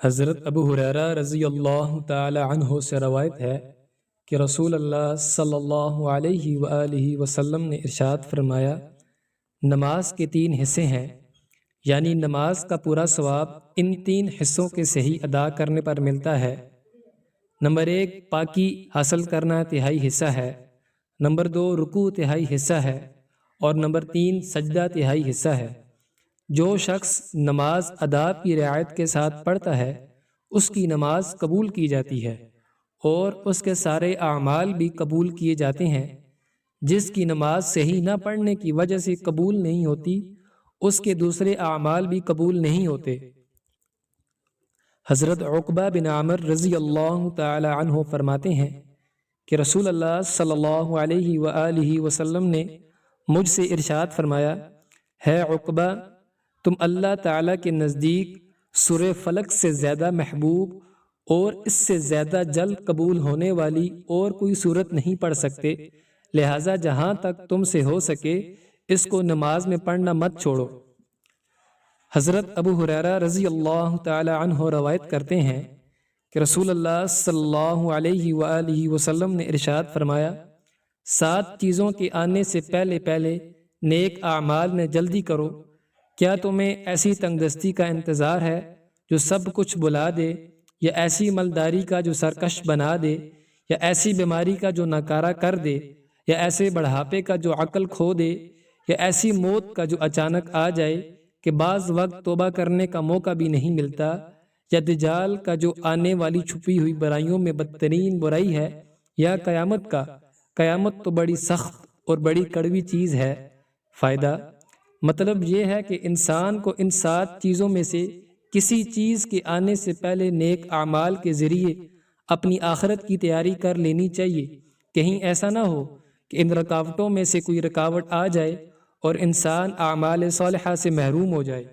حضرت ابو ہریرہ رضی اللہ تعالی عنہ سے روایت ہے کہ رسول اللہ صلی اللہ علیہ وآلہ وسلم نے ارشاد فرمایا، نماز کے 3 حصے ہیں، یعنی نماز کا پورا ثواب ان 3 حصوں کے صحیح ادا کرنے پر ملتا ہے۔ نمبر 1 پاکی حاصل کرنا 1/3 حصہ ہے، نمبر 2 رکوع 1/3 حصہ ہے، اور نمبر 3 سجدہ 1/3 حصہ ہے۔ جو شخص نماز آداب کی رعایت کے ساتھ پڑھتا ہے اس کی نماز قبول کی جاتی ہے اور اس کے سارے اعمال بھی قبول کیے جاتے ہیں۔ جس کی نماز صحیح نہ پڑھنے کی وجہ سے قبول نہیں ہوتی اس کے دوسرے اعمال بھی قبول نہیں ہوتے۔ حضرت عقبہ بن عامر رضی اللہ تعالی عنہ فرماتے ہیں کہ رسول اللہ صلی اللہ علیہ وآلہ وسلم نے مجھ سے ارشاد فرمایا، ہے عقبہ، تم اللہ تعالیٰ کے نزدیک سورہ فلق سے زیادہ محبوب اور اس سے زیادہ جلد قبول ہونے والی اور کوئی سورت نہیں پڑھ سکتے، لہٰذا جہاں تک تم سے ہو سکے اس کو نماز میں پڑھنا مت چھوڑو۔ حضرت ابو ہریرہ رضی اللہ تعالی عنہ روایت کرتے ہیں کہ رسول اللہ صلی اللہ علیہ وآلہ وسلم نے ارشاد فرمایا، 7 چیزوں کے آنے سے پہلے پہلے نیک اعمال میں جلدی کرو۔ کیا تمہیں ایسی تنگ دستی کا انتظار ہے جو سب کچھ بلا دے، یا ایسی مالداری کا جو سرکش بنا دے، یا ایسی بیماری کا جو ناکارہ کر دے، یا ایسے بڑھاپے کا جو عقل کھو دے، یا ایسی موت کا جو اچانک آ جائے کہ بعض وقت توبہ کرنے کا موقع بھی نہیں ملتا، یا دجال کا جو آنے والی چھپی ہوئی برائیوں میں بدترین برائی ہے، یا قیامت کا۔ قیامت تو بڑی سخت اور بڑی کڑوی چیز ہے۔ فائدہ مطلب یہ ہے کہ انسان کو ان 7 چیزوں میں سے کسی چیز کے آنے سے پہلے نیک اعمال کے ذریعے اپنی آخرت کی تیاری کر لینی چاہیے۔ کہیں ایسا نہ ہو کہ ان رکاوٹوں میں سے کوئی رکاوٹ آ جائے اور انسان اعمال صالحہ سے محروم ہو جائے۔